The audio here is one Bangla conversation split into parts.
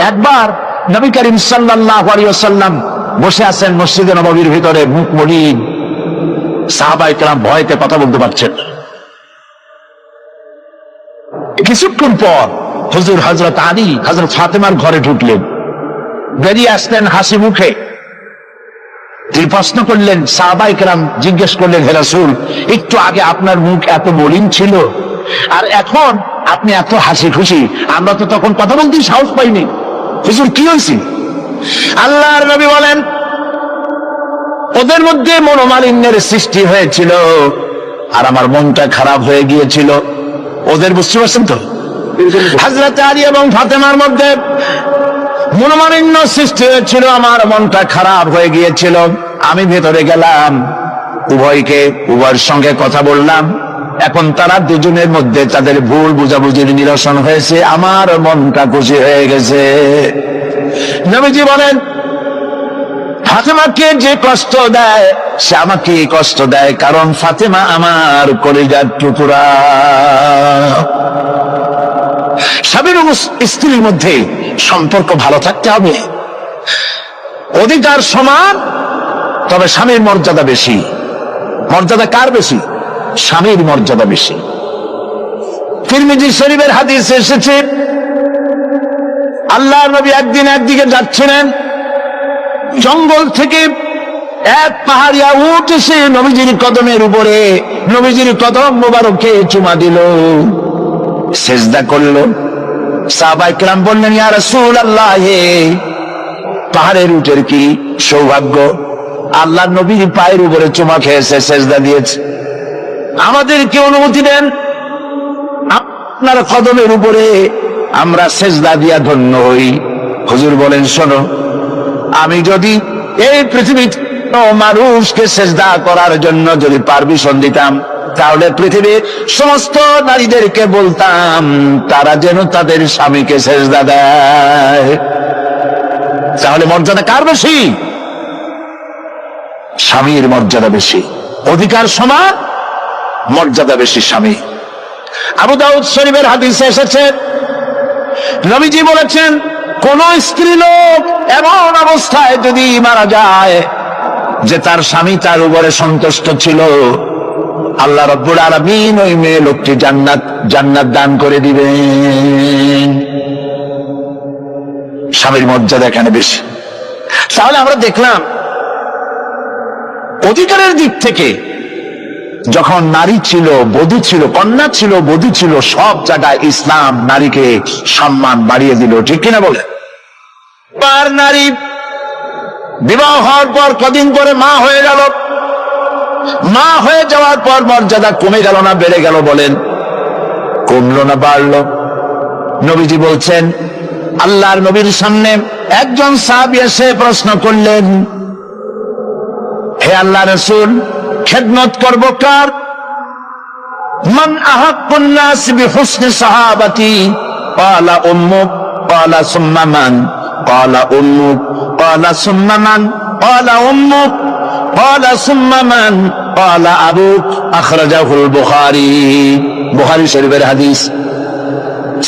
একবার নবী করিম সাল্লাল্লাহু আলাইহি ওয়াসাল্লাম বসে আছেন মসজিদে নববীর ভিতরে, মুখ মলিন, সাহাবায়ে কেরাম ভয়তে কথা বলতে পারছেন। কিছুক্ষণ পর হুজুর হযরত আলী হযরত ফাতেমার ঘরে ঢুকলেন, বেরিয়ে আসলেন হাসি মুখে। তিনি প্রশ্ন করলেন, সাহাবায়ে কেরাম জিজ্ঞেস করলেন, হে রাসূল, একটু আগে আপনার মুখ এত মলিন ছিল আর এখন আপনি এত হাসি খুশি, আমরা তো তখন কথা বলতেই সাহস পাইনি, হুজুর কি হয়েছে? আল্লাহর নবী বলেন, ওদের মধ্যে মনোমালিন্যের সৃষ্টি হয়েছিল আর আমার মনটা খারাপ হয়ে গিয়েছিল। ওদের, বুঝতে পারছেন তো, হযরত আলী এবং ফাতেমার মধ্যে মনোমালিন্য সৃষ্টি হয়েছিল, আমার মনটা খারাপ হয়ে গিয়েছিল। আমি ভেতরে গেলাম, উভয়ের সঙ্গে কথা বললাম। এখন তারা দুজনের মধ্যে তাদের ভুল বুঝাবুঝির নিরসন হয়েছে, আমার মনটা খুশি হয়ে গেছে। নবীজি বলেন, ফাতেমাকে যে কষ্ট দেয় সে আমাকে কষ্ট দেয়, কারণ ফাতেমা আমার কলিজার টুকরা। স্বামী এবং স্ত্রীর মধ্যে সম্পর্ক ভালো থাকতে হবে, অধিকার সমান, তবে স্বামীর মর্যাদা বেশি। মর্যাদা কার বেশি? স্বামীর মর্যাদা বেশি। তিরমিজি শরীফের হাদিসে এসেছে, আল্লাহর নবী একদিন একদিকে যাচ্ছিলেন, জঙ্গল থেকে এক পাহাড়িয়া উট এসে নবীজির কদমের উপরে নবীজির কদম মোবারকে চুমা দিল, সেজদা করলো। সাহাবায়ে কেরাম বললেন, ইয়া রাসূলুল্লাহ, পাহাড়ের উটের কি সৌভাগ্য, আল্লাহর নবীর পায়ের উপরে চুমা খেয়েছে, সেজদা দিয়েছে। আমাদেরকে অনুমতি দেন, আপনার কদমের উপরে আমরা সেজদা দিয়া ধন্য হই। হুজুর বলেন, শোনো, আমি যদি এই পৃথিবীর মানুষকে সেজদা করার জন্য যদি পারমিশন দিতাম, তাহলে পৃথিবীর সমস্ত নারীদেরকে বলতাম তারা যেন তাদের স্বামীকে সেজদা দেয়। তাহলে মর্যাদা কার বেশি? স্বামীর মর্যাদা বেশি। অধিকার সমান, মর্যাদা বেশি স্বামী। আবু দাউদ শরীফের হাদিসে এসেছে, নবীজি বলেছেন, কোন স্ত্রী লোক এমন অবস্থায় যদি মারা যায় যে তার স্বামী তার উপরে সন্তুষ্ট ছিল, আল্লাহ রাব্বুল আলামিন ওই মেয়ে লোকটি জান্নাত দান করে দিবেন। স্বামীর মর্যাদা এখানে বেশি। তাহলে আমরা দেখলাম, অধিকারের দিক থেকে যখন নারী ছিল, বধূ ছিল, কন্যা ছিল, বধূ ছিল, সব জায়গায় ইসলাম নারীকে সম্মান বাড়িয়ে দিল, ঠিক কিনা বলে? আর নারী বিবাহ হওয়ার পর কদিন পরে মা হয়ে গেল, মা হয়ে যাওয়ার পর মর্যাদা কমে গেল না বেড়ে গেল? বলেন, কমলো না বাড়লো? নবীজি বলছেন, আল্লাহর নবীর সামনে একজন সাহাবী এসে প্রশ্ন করলেন, হে আল্লাহর রাসূল, খেদমত করব কার? মান আহাক্কুন নাস বিহুসনি সাহাবাতি? ক্বালা উম্মুক। ক্বালা সুম্মা মান? ক্বালা উম্মুক। ক্বালা সুম্মা মান? ক্বালা উম্মুক। ক্বালা সুম্মা মান? ক্বালা আবুক। আখরাজাহুল বুখারী। বুখারী শরীফের হাদিস।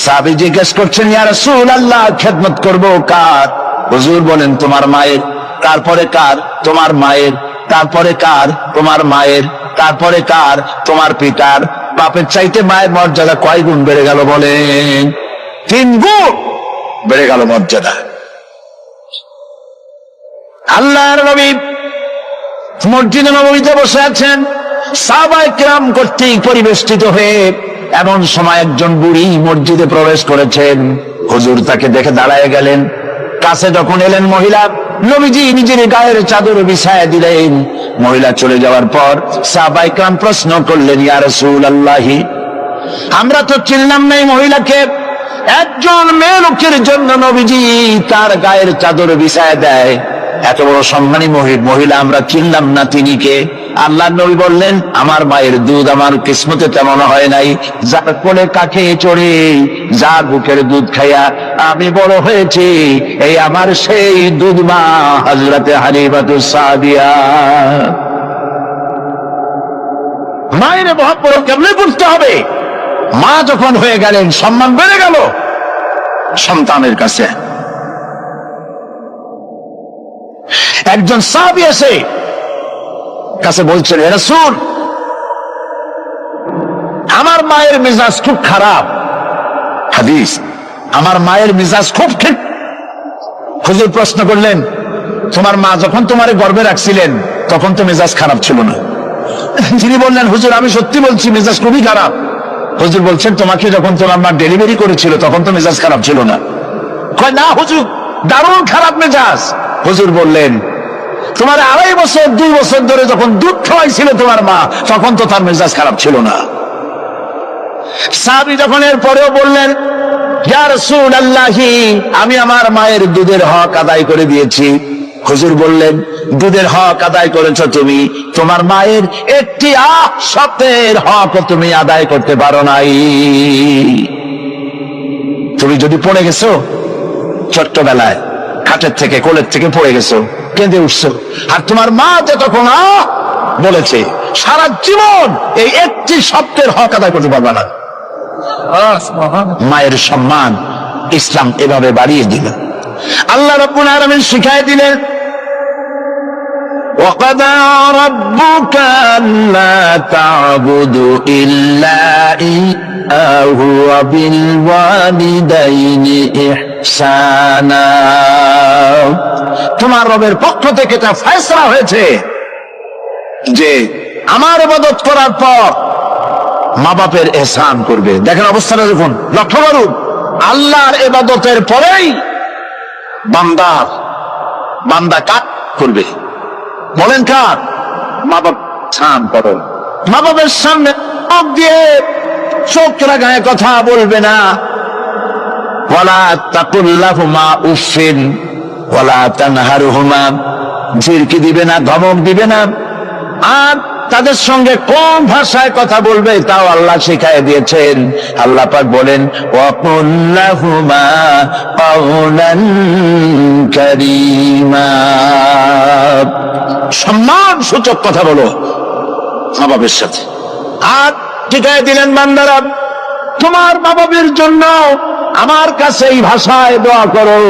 সাহাবী জিজ্ঞেস করছেন, ইয়া রাসূলুল্লাহ, খেদমত করব কার? হুজুর বলেন, তোমার মায়ের। তারপরে কার? তোমার মায়ের। তারপরে কার? তোমার মায়ের। তারপরে কার? তোমার পিতার। বাপের চাইতে মায়ের মর্যাদা কয় গুণ বেড়ে গেল? বলেন, 3 গুণ বেড়ে গেল মর্যাদা। আল্লাহর নবী মসজিদে নববীতে বসে আছেন, সাহাবায়ে কেরাম কর্তৃক পরিবেষ্টিত হয়ে এমন সময় একজন বুড়ি মসজিদে প্রবেশ করেছেন। হুজুর তাকে দেখে দাঁড়ায় গেলেন। কাছে যখন এলেন মহিলা, নবীজি নিজের গায়ের চাদর বিছায়া দিলেন। মহিলা চলে যাওয়ার পর সাহাবায়ে কেরাম প্রশ্ন করলেন, ইয়া রাসূলুল্লাহ, আমরা তো চিনলাম না এই মহিলাকে। একজন মেয়ে লোকের জন্য নবীজি তার গায়ের চাদর বিছায়া দেয়, এত বড় সম্মানী মহিলা আমরা চিনলাম না, তিনি কে? আল্লাহর নবী বললেন, আমার মায়ের দুধ আমার কিসমতে তেমন হয় নাই, যার কোলে কাকে চড়ে, যার বুকের দুধ খাইয়া আমি বড় হয়েছি, এই আমার সেই দুধ মা হযরতে হালিমাতুস সাদিয়া। মায়ের মহব্বত কেমনে বুঝতে হবে? মা যখন হয়ে গেলেন, সম্মান বেড়ে গেল সন্তানের কাছে। একজন সাহাবী এসে কাছে বলছেন, হে রাসূল, আমার মায়ের মেজাজ খুব খারাপ। হাদিস, আমার মায়ের মেজাজ খুব ঠিক। হুজুর প্রশ্ন করলেন, তোমার মা যখন তোমারে গর্ভে রাখছিলেন তখন তো মেজাজ খারাপ ছিল না? তিনি বললেন, হুজুর আমি সত্যি বলছি, মেজাজ খুবই খারাপ। হুজুর বলছেন, তোমাকে যখন তোমার মা ডেলিভারি করেছিল তখন তো মেজাজ খারাপ ছিল না? কয়, না হুজুর, দারুণ খারাপ মেজাজ। হুজুর বললেন, তোমার 2.5 বছর 2 বছর ধরে যখন দুধ খাওয়াইছিল তোমার মা তখন তো তার মেজাজ খারাপ ছিল না। সাহাবী যখন এর পরেও বললেন, ইয়া রাসূলুল্লাহ, আমি আমার মায়ের দুধের হক আদায় করে দিয়েছি। হুজুর বললেন, দুধের হক আদায় করেছো তুমি, তোমার মায়ের একটি শব্দের হক তুমি আদায় করতে পারো নাই। তুমি যদি পড়ে গেছো ছোট্টবেলায় খাটের থেকে কোলের থেকে পড়ে গেছো, কেঁদে উঠছো, আর তোমার মা যতক্ষণ বলেছে সারা জীবন এই একটি শব্দের হক আদায় করতে পারবে না। মায়ের সম্মান ইসলাম এভাবে বাড়িয়ে দিল। আল্লাহ রাব্বুল আলামিন শিখায় দিলেন, وَقَضَى رَبُّكَ أَلَّا تَعْبُدُوا إِلَّا إِيَّاهُ وَبِالْوَالِدَيْنِ إِحْسَانًا। তোমার রবের পক্ষ থেকে তা ফয়সালা হয়েছে যে আমার ইবাদত করার পর মা বাপের ইহসান করবে। দেখেন অবস্থাটা দেখুন, লক্ষ্য করুন, আল্লাহর ইবাদতের পরেই বান্দা কাজ করবে। বলেন কার? মা বাপ ছান করেন। মা বাপের সামনে মুখ দিয়ে চোখ রাগায় কথা বলবে না। ওয়ালা তাকুল লাহুমা উফিন ওয়ালা তানহারহুমা, ঝিরকি দিবে না, ধমক দিবে না। আর তাদের সঙ্গে কোন ভাষায় কথা বলবে তাও আল্লাহ শিখায় দিয়েছেন। আল্লাহ পাক বলেন, ওয়াকুল লাহুমা কাওলান কারীমা, সম্মান সূচক কথা বলো মা বাবার সাথে। আর শিখায় দিলেন, বান্দারা তোমার মা বাবার জন্য আমার কাছে এই ভাষায় দোয়া করো,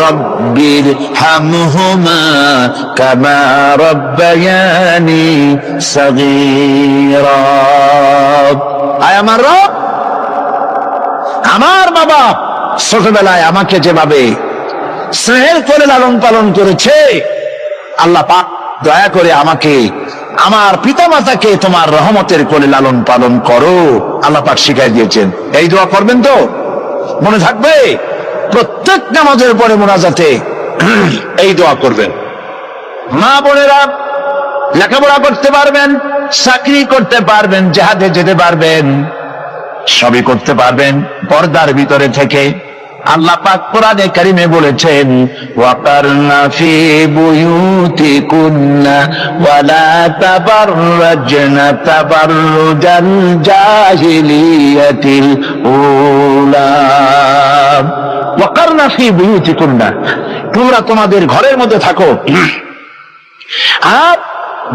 রব্বির হামহুমা কামা রব্বায়ানি সগীরা। আয় আমার রব, আমার মা বাপ ছোটবেলায় আমাকে যেভাবে স্নেহের করে লালন পালন করেছে, আল্লাহ পাক দয়া করে আমাকে, আমার পিতা মাতাকে তোমার রহমতের কোলে লালন পালন করো। আল্লাহ পাক শিখাই দিয়েছেন। এই দোয়া করবেন তো? মনে থাকবে? প্রত্যেক নামাজের পরে মুনাজাতে এই দোয়া করবেন। মা বোনেরা লেখাপড়া করতে পারবেন, চাকরি করতে পারবেন, জিহাদে যেতে পারবেন, সবই করতে পারবেন পর্দার ভিতরে থেকে। আল্লাহ পাক কোরআনে কারিমে বলেছেন, ওয়াকারনা ফি বুয়ুতিকুন্না ওয়ালা তাবাররাজনা তাবাররুজাল জাহিলিয়াতিল উলা। ওয়াকারনা ফি বুয়ুতিকুন্না, তোমরা তোমাদের ঘরের মধ্যে থাকো, আর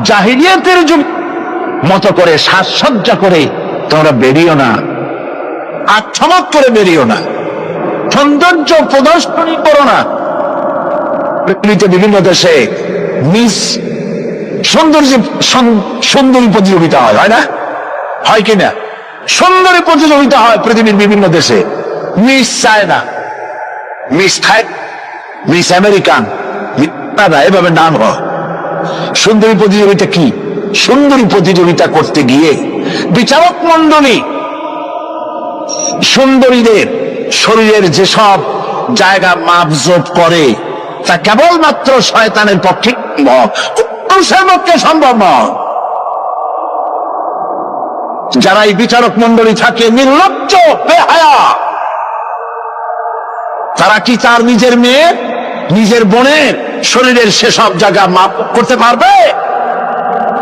জাহিলিয়াতের যুগ মতো করে সাজসজ্জা করে তোমরা বেরিও না, আর চমক করে বেরিও না, সৌন্দর্য প্রদর্শনী করো না। পৃথিবীতে বিভিন্ন দেশে মিস সুন্দরী প্রতিযোগিতা হয় না? হয় কিনা? সুন্দরী প্রতিযোগিতা হয় পৃথিবীর বিভিন্ন দেশে। মিস চায়না, মিস থাই, মিস আমেরিকান, এভাবে নাম হয়। সুন্দরী প্রতিযোগিতা কি? সুন্দরী প্রতিযোগিতা করতে গিয়ে বিচারক মন্ডলী সুন্দরীদের শরীরের যেসব জায়গা মাপজোপ করে তা কেবলমাত্র শয়তানের পক্ষে পুরুষের পক্ষে সম্ভব নয়। যারা এই বিচারক মন্ডলী থাকে নির্লজ্জ বেহায়া, তারা কি তার নিজের মেয়ে, নিজের বোনের শরীরের সেসব জায়গা মাপ করতে পারবে?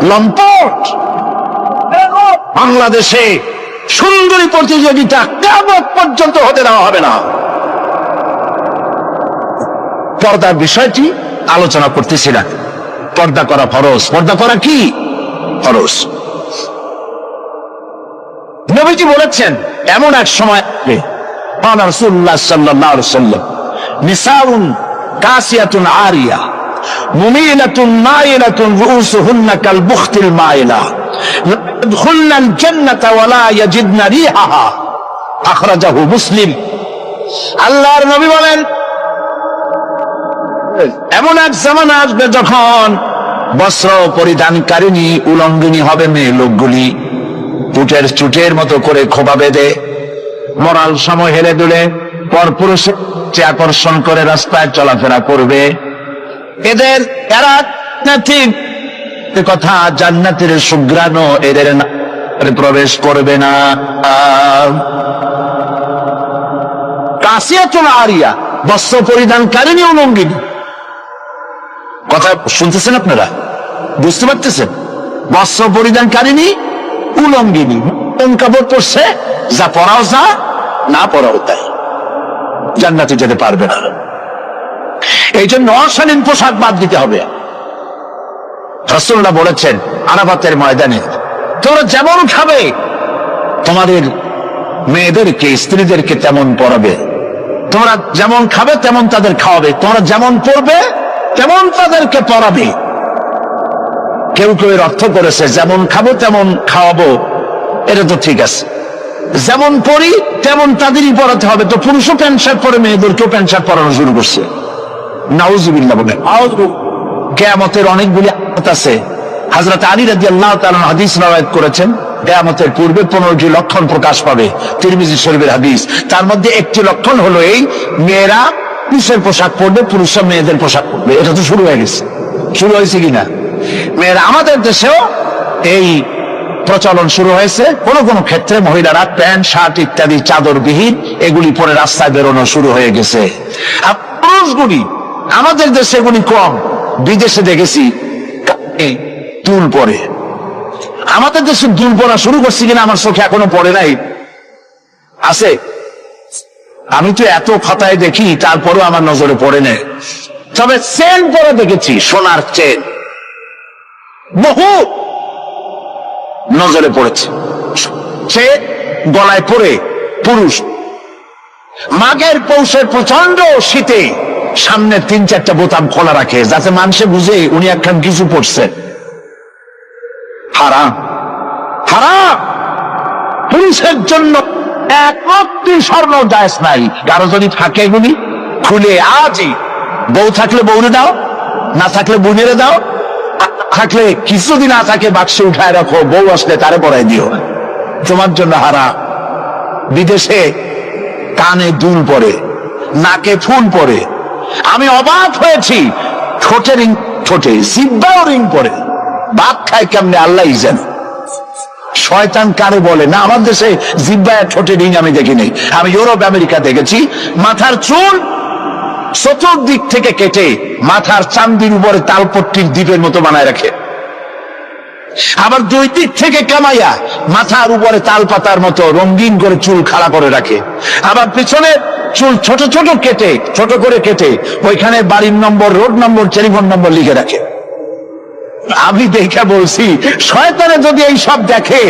লম্পট। বাংলাদেশে সুন্দরী প্রতিযোগিতা কিয়ামত পর্যন্ত হতে দেওয়া হবে না। পর্দার বিষয়টি আলোচনা করতেছি না। পর্দা করা ফরজ। পর্দা করা কি? ফরজ। নবীজি বলেছেন, এমন এক সময় রাসূলুল্লাহ সাল্লাল্লাহু আলাইহি ওয়াসাল্লাম, নিসাউন কাসিয়াতুন আরিয়া মুমিলাতুন মাইলাতুন রুউসুহুন্না কাল বুখতিল মাইলা ইয়াদখুলনাল জান্নাতা ওয়া লা ইয়াজিদনা রিহাহা আখরাজাহু মুসলিম। আল্লাহর নবী বলেন, এমন এক জামানা আসবে যখন বস্ত্র পরিধানকারিণী উলঙ্গিনী হবে মেয়ে লোকগুলি, পুটের চুটের মতো করে খোপা বেঁধে মরাল সময় হেলে দুলে পরপুরুষের আকর্ষণ করে রাস্তায় চলাফেরা করবে। এদের এরা ঠিক কথা, জান্নাতের সুঘ্রাণও এদের প্রবেশ করবে না। কাসিয়াতুন আরিয়া, বস্ত্র পরিধানকারিণী উলঙ্গিনী। কথা শুনতেছেন আপনারা? বুঝতে পারতেছেন? বস্ত্র পরিধানকারিণী উলঙ্গিনী, কোন কাপড় পরছে, যা পরাও যা, না পরাও তাই, জান্নাতে যেতে পারবে না। এই জন্য অশালীন পোশাক বাদ দিতে হবে। রাসূলুল্লাহ বলেছেন আরাফাতের ময়দানে, তোমরা যেমন খাবে তোমাদের মেয়েদেরকে স্ত্রীদেরকে তেমন পরাবে, তোমরা যেমন খাবে তেমন তাদের খাওয়াবে, তোমরা যেমন পরবে তেমন তাদেরকে পরাবে। কেউ কেউ এর অর্থ করেছে যেমন খাবো তেমন খাওয়াবো, এটা তো ঠিক আছে, যেমন পরি তেমন তাদেরই পরাতে হবে। তো পুরুষও প্যান্ট শার্ট পরে মেয়েদেরকেও প্যান্ট শার্ট পরানো শুরু করছে। নাউজুবিল্লাহ বলে। কিয়ামতের অনেকগুলি আয়াত আছে। হযরত আলী রাদিয়াল্লাহু তাআলা হাদিস রওয়ায়াত করেছেন, কিয়ামতের পূর্বে 15টি লক্ষণ প্রকাশ পাবে, তিরমিজি শরীফের হাদিস। তার মধ্যে একটি লক্ষণ হলো এই, মেয়েরা পুরুষের পোশাক পরবে, পুরুষরা মেয়েদের পোশাক পরবে। এটা তো শুরু হয়ে গেছে, শুরু হয়েছে কিনা? মেয়েরা আমাদের দেশেও এই প্রচলন শুরু হয়েছে। কোন কোন ক্ষেত্রে মহিলারা প্যান্ট শার্ট ইত্যাদি চাদরবিহীন এগুলি পরে রাস্তায় বেরোনো শুরু হয়ে গেছে। আর পুরুষগুলি আমাদের দেশে এগুলি কম, বিদেশে দেখেছি দুল পরে। আমাদের দেশে দুল পরা শুরু করছি কিনা আমার চোখে এখনো পড়ে নাই। আছে, আমি তো এত খাতায় দেখি তারপরেও আমার নজরে পড়ে নেই। তবে চেন পরে দেখেছি, সোনার চেন বহু নজরে পড়েছে। সে গলায় পরে পুরুষ মাঘের পৌষের প্রচন্ড শীতে সামনে 3-4টা বোতাম খোলা রাখে, যাতে মানুষে বুঝে উনি একখান কিছু পড়ছে। হারাম, হারাম। পুরুষের জন্য একটি স্বর্ণ জায়েজ নাই। কারো যদি থাকে এগুলি খুলে আজই, বউ থাকলে বউরে দাও, না থাকলে বোনেরে দাও, থাকলে কিছুদিন না থাকে বাক্সে উঠায় রাখো, বউ আসলে তারে পরাই দিও, তোমার জন্য হারাম। বিদেশে কানে দুল পরে, নাকে ফুল পরে। আমি অবাক হয়েছি, ঠোঁটে রিং, ঠোঁটে জিহ্বাও রিং পরে। ভাত খায় কেমনে আল্লাহই জানে। শয়তান কারে বলে না, আমার দেশে জিহ্বায় ঠোঁটে রিং আমি দেখি নাই। আমি ইউরোপ আমেরিকা দেখেছি, মাথার চুল চতুর্দিক থেকে কেটে মাথার চান্দির উপরে তালপট্টির দ্বীপের মতো বানায় রাখে, আবার দুই দিক থেকে কামাইয়া মাথার উপরে তাল পাতার মতো রঙিন করে চুল খাড়া করে রাখে, আবার পিছনে চুল ছোট ছোট কেটে, ছোট করে কেটে ওইখানে বাড়ির নম্বর, রোড নম্বর, টেলিফোন নম্বর লিখে রাখে। আমি দেখে বলছি, শয়তানে যদি এই সব দেখে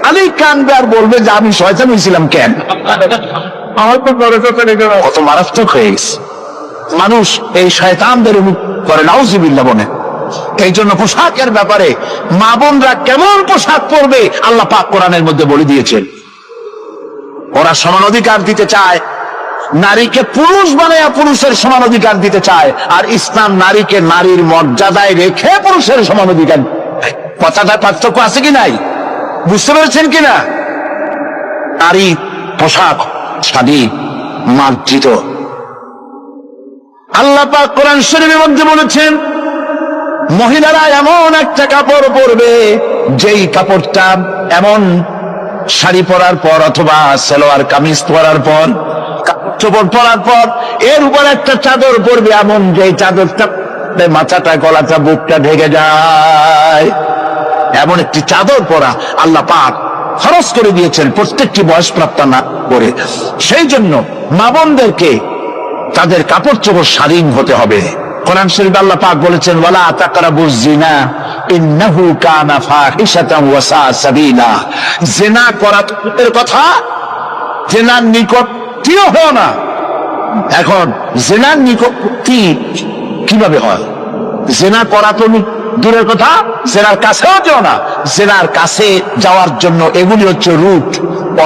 আমি কানবে আর বলবে যে আমি শয়তান হয়েছিলাম কেন। আমার তো কত মারাত্মক হয়ে গেছে। মানুষ এই শয়তানদের করে নাউজুবিল্লাহ বলে। এই জন্য পোশাকের ব্যাপারে মা বোনরা কেমন পোশাক পরবে আল্লাহ পাক কোরআনের মধ্যে বলে দিয়েছেন। ওরা সমান অধিকার দিতে চায়, নারীকে পুরুষ বানায়া পুরুষের সমান অধিকার দিতে চায়, আর ইসলাম নারীকে নারীর মর্যাদায় রেখে পুরুষের সমান অধিকার। কথাটা পার্থক্য আছে কি নাই? বুঝতে পেরেছেন কিনা? নারী পোশাক শাড়ি মার্জিত। আল্লাহ পাক কোরআন শরীফের মধ্যে বলেছেন, মহিলারা এমন একটা কাপড় পরবে যেই কাপড়টা এমন শাড়ি পরার পর অথবা সালোয়ার কামিজ পরার পর, কাপড় পরার পর এর উপর একটা চাদর পরবে এমন যেই চাদরটা মাথাটা, গলাটা, বুকটা ঢেকে যায়। এমন একটি চাদর পরা আল্লাহ পাক খরচ করে দিয়েছেন প্রত্যেকটি বয়সপ্রাপ্তা না করে। সেই জন্য মা বোনদেরকে তাদের কাপড় চোপড় শালীন হতে হবে। কোরআন শরীফে আল্লাহ পাক বলেছেন, ওয়ালা তাকরাবুজ জিনা ইন্নাহু কানা ফাহিশাতান ওয়া সা সাবিলা। জিনা করার কথা, জিনার নিকটটিও হয় না। এখন জিনার নিকটটি কিভাবে হয়? জেনা করা তো দূরের কথা, জেনার কাছেও যেও না। জেনার কাছে যাওয়ার জন্য এগুলি হচ্ছে রুট: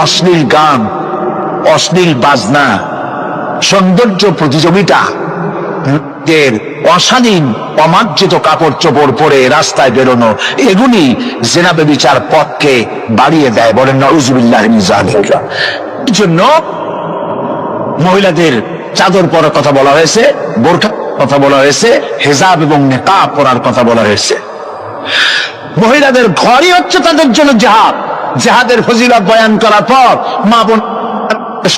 অশ্লীল গান, অশ্লীল বাজনা, সৌন্দর্য প্রতিযোগিতা, অশালীন অমার্জিত কাপড় চোপড় পরে রাস্তায় বেরোনো, এগুলি জেনা ব্যভিচার পথকে বাড়িয়ে দেয়। বলেন নাউযুবিল্লাহ মিন যালিক। এই জন্য মহিলাদের চাদর পরার কথা বলা হয়েছে, বোরকা কথা বলা হয়েছে, হিজাব এবং নিকাব পরার কথা বলা হয়েছে। মহিলাদের ঘরই হচ্ছে তাদের জন্য জিহাদ। জিহাদের ফজিলত বয়ান করার পর মা বোন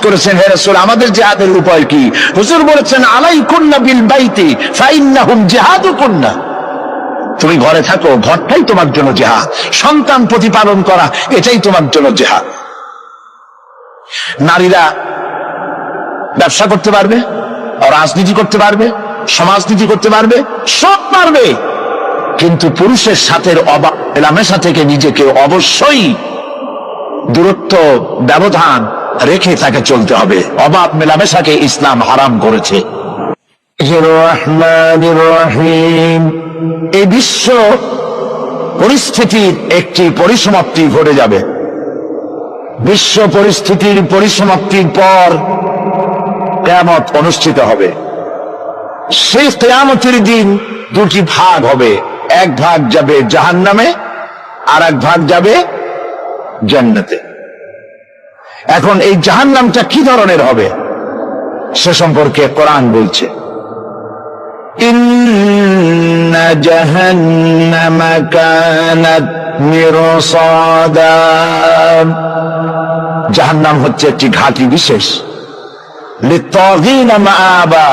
করেছেন, হে রাসূল, আমাদের জিহাদের উপায় কি? হুজুর বলেছেন, আলাইকুন্না বিল বাইতি ফাইন্নাহুম জিহাদুকুন্না। তুমি ঘরে থাকো, ঘরটাই তোমার জন্য জিহাদ। সন্তান প্রতিপালন করা, এটাই তোমার জন্য জিহাদ। নারীরা ব্যবসা করতে পারবে, রাজনীতি করতে পারবে, সমাজনীতি করতে পারবে, সব পারবে, কিন্তু পুরুষের সাথে অবাধ মেলামেশা থেকে নিজেকে অবশ্যই দূরত্ব ব্যবধান রেখে তাকে চলতে হবে। অবাধ মেলামেশাকে ইসলাম হারাম করেছে। এই বিশ্ব পরিস্থিতির একটি পরিসমাপ্তি ঘটে যাবে। বিশ্ব পরিস্থিতির পরিসমাপ্তির পর কিয়ামত অনুষ্ঠিত হবে। সেই কিয়ামতের দিন দুটি ভাগ হবে, এক ভাগ যাবে জাহান্নামে, আর এক ভাগ যাবে জান্নাতে। এখন এই জাহান্নামটা কি ধরনের হবে সে সম্পর্কে কোরআন বলছে, ইন্না জাহান্নামা কানাত মিরসাদা। জাহান্নাম হচ্ছে একটি ঘাঁটি বিশেষ, লিত্তাগীনা মাআবা,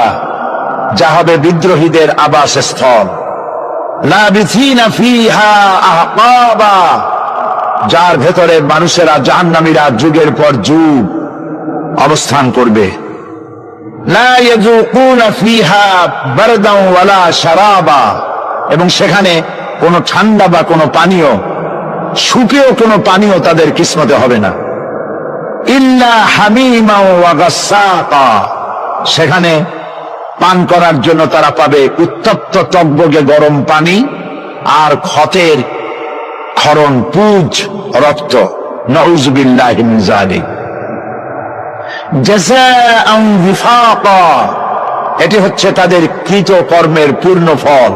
যা হবে বিদ্রোহীদের আবাসস্থল, লাবিথিনা ফিহা আহকাবা, যার ভেতরে মানুষেরা জাহান্নামীরা যুগের পর যুগ অবস্থান করবে। লা ইয়াযুকুনা ফিহা বারদান ওয়ালা শারাবা, এবং সেখানে কোনো ঠান্ডা বা কোনো পানীয়, সুপেয় কোনো পানীয় তাদের কিসমতে হবে না। ইল্লা হামিমা ওয়া গাসসাকা, সেখানে পান করার জন্য তারা পাবে উত্তপ্ত টকবগে গরম পানি আর ক্ষতের ক্ষরণ পুজ রক্ত। নাউযুবিল্লাহি মিন যালিক। জাযাআন ওয়িফাকা, এটি হচ্ছে তাদের কৃত কর্মের পূর্ণ ফল।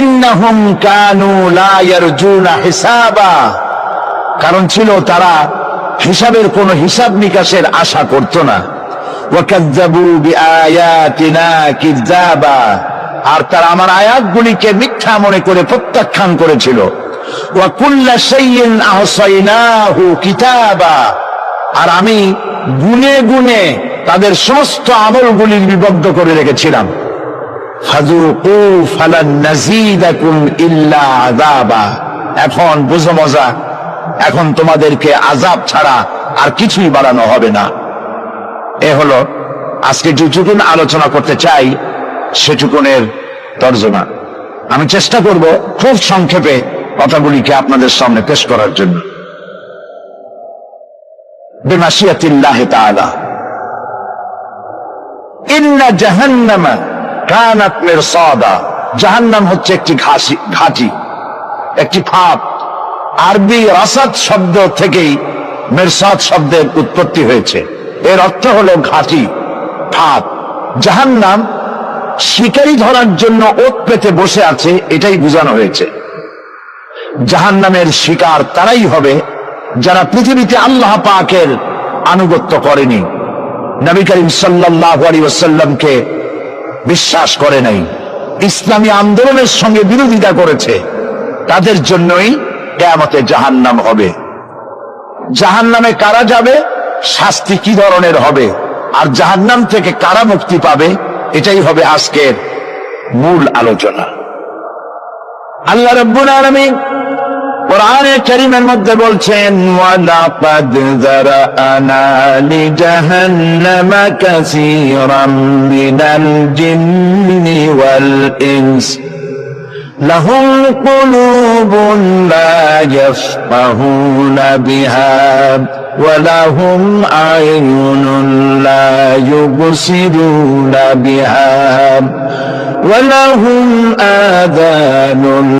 ইন্নাহুম কানু লা ইয়ারজুনা হিসাবা, কারণ ছিল তারা হিসাবের কোন হিসাব নিকাশের আশা করত না। ওয়াকাযযাবু বিআয়াতিনা কিযাবা, আর তারা আমার আয়াতগুলিকে মিথ্যা মনে করে প্রত্যাখ্যান করেছিল। ওয়া কুল্লা শাইইন আহসাইনাহু কিতাবা, আর আমি গুনে গুনে তাদের সমস্ত আমলগুলি লিপিবদ্ধ করে রেখেছিলাম। ফাযুকু ফালান নাযীদাকুম ইল্লা আযাবা, এখন বুঝো মজা, এখন তোমাদেরকে আযাব ছাড়া আর কিছুই বাড়ানো হবে না। এ হলো আজকে যেটুকুন আলোচনা করতে চাই সেটুকুনের তর্জমা। আমি চেষ্টা করব খুব সংক্ষেপে কথাগুলিকে আপনাদের সামনে পেশ করার জন্য। বিমাশিয়াতিল্লাহি তাআলা। ইন্না জাহান্নামা কানাত মিরসাদা, জাহান্নাম হচ্ছে একটি ঘাঁটি, একটি ফাঁদ। আরবি রাসাদ শব্দ থেকেই মিরসাদ শব্দের উৎপত্তি হয়েছে। এর অর্থ হলো ঘাঁটি, ফাঁদ। জাহান্নাম শিকারী ধরার জন্য ওত পেতে বসে আছে, এটাই বোঝানো হয়েছে। জাহান্নামের শিকার তারাই হবে যারা পৃথিবীতে আল্লাহ পাকের আনুগত্য করেনি, নবী করিম সাল্লাল্লাহু আলাইহি ওয়াসাল্লামকে বিশ্বাস করে নাই, ইসলামী আন্দোলনের সঙ্গে বিরোধিতা করেছে, তাদের জন্যই কিয়ামতে জাহান্নাম হবে। জাহান্নামে কারা যাবে, শাস্তি কি ধরনের হবে, আর জাহান্নাম থেকে কারা মুক্তি পাবে, এটাই হবে আজকের মূল আলোচনা। আল্লাহ রাব্বুল আলামিন কোরআনে কারীমের মধ্যে বলছেন, ওয়ালাকাদ যারানা লিজাহান্নামা কাসীরাম মিনাল জিন্নি ওয়াল ইনস লাহুম কুলুবুন লা ইয়াফকাহুনা বিহা ওয়া লাহুম আ'য়ুনুন লা ইউবসিরুনা বিহা ওয়া লাহুম আযানুন